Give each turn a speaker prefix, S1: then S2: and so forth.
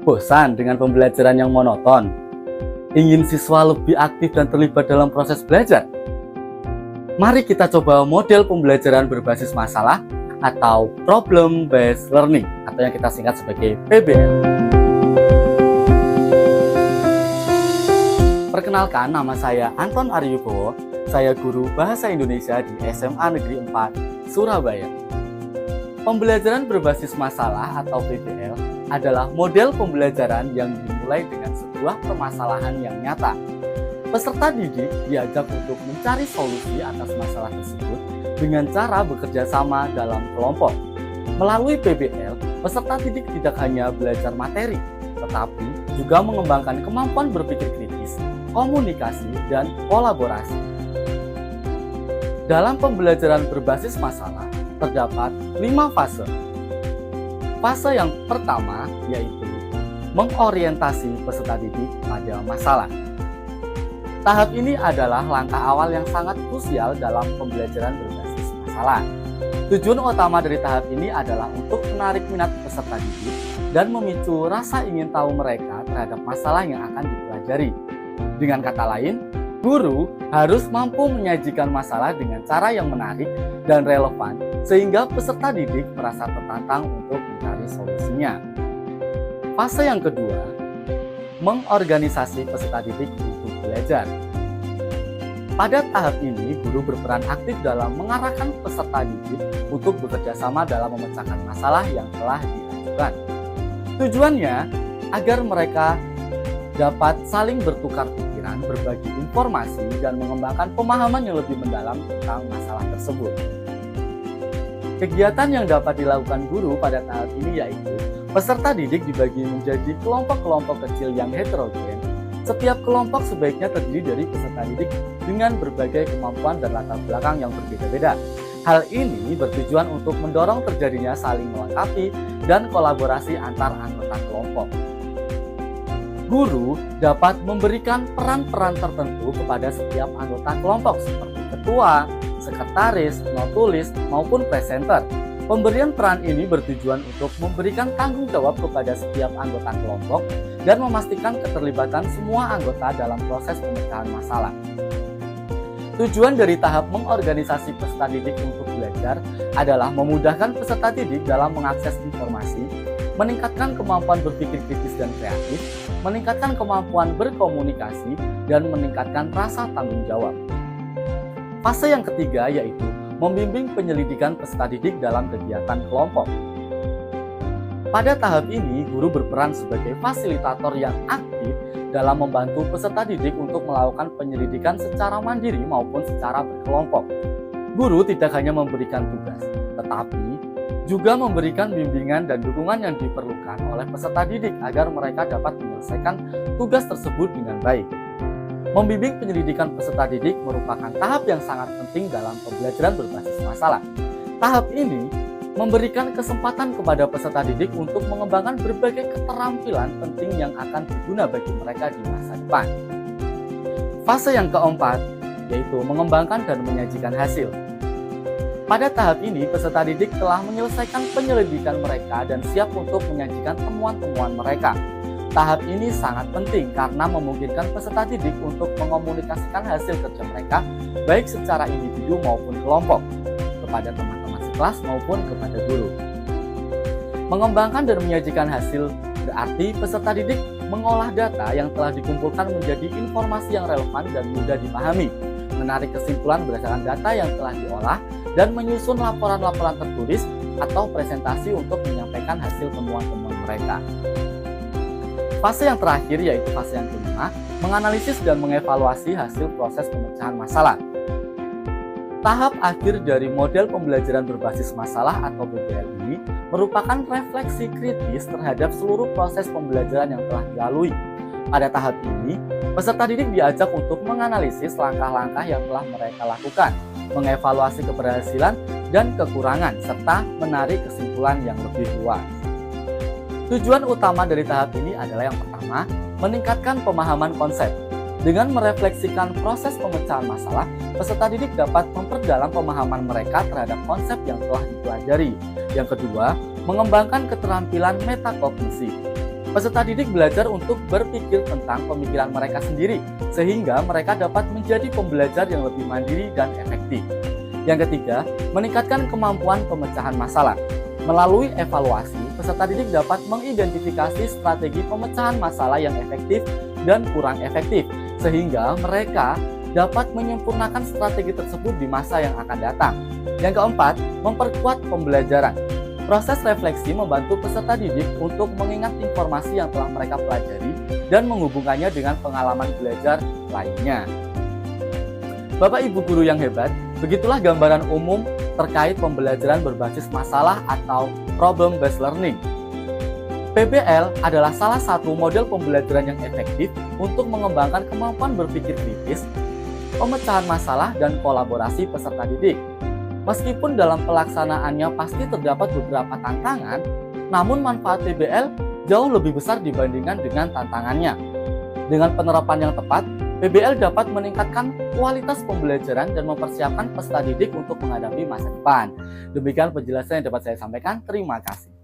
S1: Bosan dengan pembelajaran yang monoton? Ingin siswa lebih aktif dan terlibat dalam proses belajar? Mari kita coba model pembelajaran berbasis masalah atau Problem Based Learning atau yang kita singkat sebagai PBL. Perkenalkan, nama saya Anton Aryubowo. Saya guru Bahasa Indonesia di SMA Negeri 4, Surabaya. Pembelajaran berbasis masalah atau PBL adalah model pembelajaran yang dimulai dengan sebuah permasalahan yang nyata. Peserta didik diajak untuk mencari solusi atas masalah tersebut dengan cara bekerja sama dalam kelompok. Melalui PBL, peserta didik tidak hanya belajar materi, tetapi juga mengembangkan kemampuan berpikir kritis, komunikasi, dan kolaborasi. Dalam pembelajaran berbasis masalah, terdapat 5 fase. Fase yang pertama yaitu mengorientasi peserta didik pada masalah. Tahap ini adalah langkah awal yang sangat krusial dalam pembelajaran berbasis masalah. Tujuan utama dari tahap ini adalah untuk menarik minat peserta didik dan memicu rasa ingin tahu mereka terhadap masalah yang akan dipelajari. Dengan kata lain, guru harus mampu menyajikan masalah dengan cara yang menarik dan relevan sehingga peserta didik merasa tertantang untuk mencari solusinya. Fase yang kedua, mengorganisasi peserta didik untuk belajar. Pada tahap ini, guru berperan aktif dalam mengarahkan peserta didik untuk bekerja sama dalam memecahkan masalah yang telah diajukan. Tujuannya agar mereka dapat saling bertukar pikiran, berbagi informasi, dan mengembangkan pemahaman yang lebih mendalam tentang masalah tersebut. Kegiatan yang dapat dilakukan guru pada tahap ini yaitu peserta didik dibagi menjadi kelompok-kelompok kecil yang heterogen. Setiap kelompok sebaiknya terdiri dari peserta didik dengan berbagai kemampuan dan latar belakang yang berbeda-beda. Hal ini bertujuan untuk mendorong terjadinya saling melengkapi dan kolaborasi antar anggota kelompok. Guru dapat memberikan peran-peran tertentu kepada setiap anggota kelompok seperti ketua, sekretaris, notulis, maupun presenter. Pemberian peran ini bertujuan untuk memberikan tanggung jawab kepada setiap anggota kelompok dan memastikan keterlibatan semua anggota dalam proses pemecahan masalah. Tujuan dari tahap mengorganisasi peserta didik untuk belajar adalah memudahkan peserta didik dalam mengakses informasi, meningkatkan kemampuan berpikir kritis dan kreatif, meningkatkan kemampuan berkomunikasi, dan meningkatkan rasa tanggung jawab. Fase yang ketiga yaitu membimbing penyelidikan peserta didik dalam kegiatan kelompok. Pada tahap ini, guru berperan sebagai fasilitator yang aktif dalam membantu peserta didik untuk melakukan penyelidikan secara mandiri maupun secara berkelompok. Guru tidak hanya memberikan tugas, tetapi juga memberikan bimbingan dan dukungan yang diperlukan oleh peserta didik agar mereka dapat menyelesaikan tugas tersebut dengan baik. Membimbing penyelidikan peserta didik merupakan tahap yang sangat penting dalam pembelajaran berbasis masalah. Tahap ini memberikan kesempatan kepada peserta didik untuk mengembangkan berbagai keterampilan penting yang akan berguna bagi mereka di masa depan. Fase yang keempat yaitu mengembangkan dan menyajikan hasil. Pada tahap ini, peserta didik telah menyelesaikan penyelidikan mereka dan siap untuk menyajikan temuan-temuan mereka. Tahap ini sangat penting karena memungkinkan peserta didik untuk mengomunikasikan hasil kerja mereka baik secara individu maupun kelompok, kepada teman-teman sekelas maupun kepada guru. Mengembangkan dan menyajikan hasil berarti peserta didik mengolah data yang telah dikumpulkan menjadi informasi yang relevan dan mudah dipahami, menarik kesimpulan berdasarkan data yang telah diolah, dan menyusun laporan-laporan tertulis atau presentasi untuk menyampaikan hasil temuan-temuan mereka. Fase yang terakhir yaitu fase yang kelima, menganalisis dan mengevaluasi hasil proses pemecahan masalah. Tahap akhir dari model pembelajaran berbasis masalah atau PBL ini merupakan refleksi kritis terhadap seluruh proses pembelajaran yang telah dilalui. Pada tahap ini, peserta didik diajak untuk menganalisis langkah-langkah yang telah mereka lakukan, mengevaluasi keberhasilan dan kekurangan, serta menarik kesimpulan yang lebih luas. Tujuan utama dari tahap ini adalah yang pertama, meningkatkan pemahaman konsep. Dengan merefleksikan proses pemecahan masalah, peserta didik dapat memperdalam pemahaman mereka terhadap konsep yang telah dipelajari. Yang kedua, mengembangkan keterampilan metakognisi. Peserta didik belajar untuk berpikir tentang pemikiran mereka sendiri, sehingga mereka dapat menjadi pembelajar yang lebih mandiri dan efektif. Yang ketiga, meningkatkan kemampuan pemecahan masalah. Melalui evaluasi, peserta didik dapat mengidentifikasi strategi pemecahan masalah yang efektif dan kurang efektif, sehingga mereka dapat menyempurnakan strategi tersebut di masa yang akan datang. Yang keempat, memperkuat pembelajaran. Proses refleksi membantu peserta didik untuk mengingat informasi yang telah mereka pelajari dan menghubungkannya dengan pengalaman belajar lainnya. Bapak Ibu guru yang hebat, begitulah gambaran umum terkait pembelajaran berbasis masalah atau problem based learning. PBL adalah salah satu model pembelajaran yang efektif untuk mengembangkan kemampuan berpikir kritis, pemecahan masalah, dan kolaborasi peserta didik. Meskipun dalam pelaksanaannya pasti terdapat beberapa tantangan, namun manfaat PBL jauh lebih besar dibandingkan dengan tantangannya. Dengan penerapan yang tepat, PBL dapat meningkatkan kualitas pembelajaran dan mempersiapkan peserta didik untuk menghadapi masa depan. Demikian penjelasan yang dapat saya sampaikan. Terima kasih.